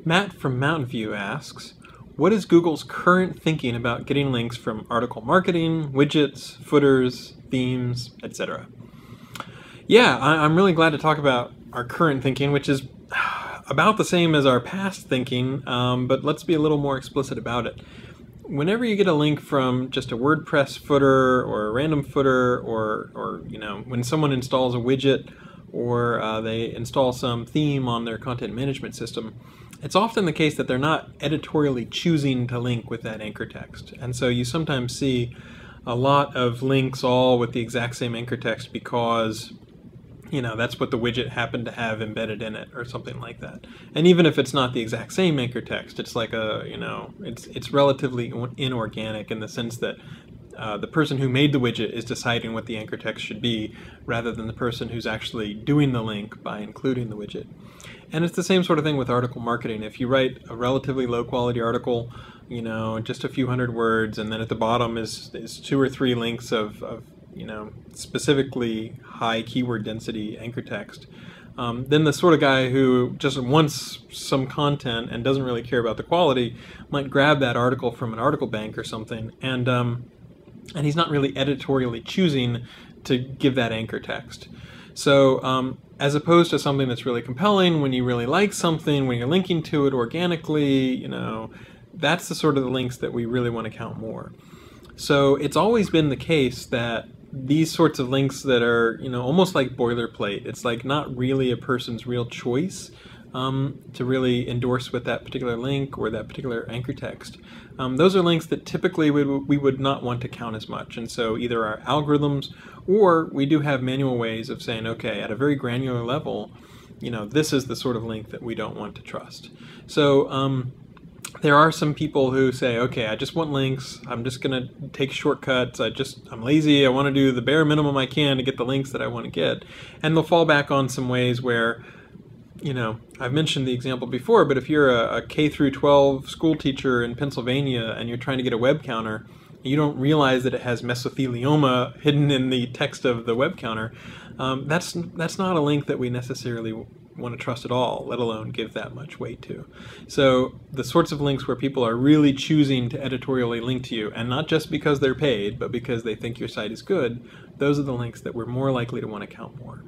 Matt from Mountain View asks, what is Google's current thinking about getting links from article marketing, widgets, footers, themes, etc.? Yeah, I'm really glad to talk about our current thinking, which is about the same as our past thinking, but let's be a little more explicit about it. Whenever you get a link from just a WordPress footer or a random footer, or you know, when someone installs a widget or they install some theme on their content management system, it's often the case that they're not editorially choosing to link with that anchor text. And so you sometimes see a lot of links all with the exact same anchor text because, you know, that's what the widget happened to have embedded in it or something like that. And even if it's not the exact same anchor text, it's like a, you know, it's relatively inorganic in the sense that the person who made the widget is deciding what the anchor text should be rather than the person who's actually doing the link by including the widget. And it's the same sort of thing with article marketing. If you write a relatively low quality article, you know, just a few hundred words, and then at the bottom is 2 or 3 links of you know, specifically high keyword density anchor text, then the sort of guy who just wants some content and doesn't really care about the quality might grab that article from an article bank or something, and he's not really editorially choosing to give that anchor text. So as opposed to something that's really compelling, when you really like something, when you're linking to it organically, you know, that's the sort of the links that we really want to count more. So it's always been the case that these sorts of links that are, you know, almost like boilerplate, it's like not really a person's real choice to really endorse with that particular link or that particular anchor text. Those are links that typically we would not want to count as much. And so either our algorithms or we do have manual ways of saying, okay, at a very granular level, you know, this is the sort of link that we don't want to trust. So there are some people who say, okay, I just want links, I'm just going to take shortcuts, I'm lazy, I want to do the bare minimum I can to get the links that I want to get. And they'll fall back on some ways where, you know, I've mentioned the example before, but if you're a K through 12 school teacher in Pennsylvania and you're trying to get a web counter, you don't realize that it has mesothelioma hidden in the text of the web counter, that's not a link that we necessarily want to trust at all, let alone give that much weight to. So the sorts of links where people are really choosing to editorially link to you, and not just because they're paid, but because they think your site is good, those are the links that we're more likely to want to count more.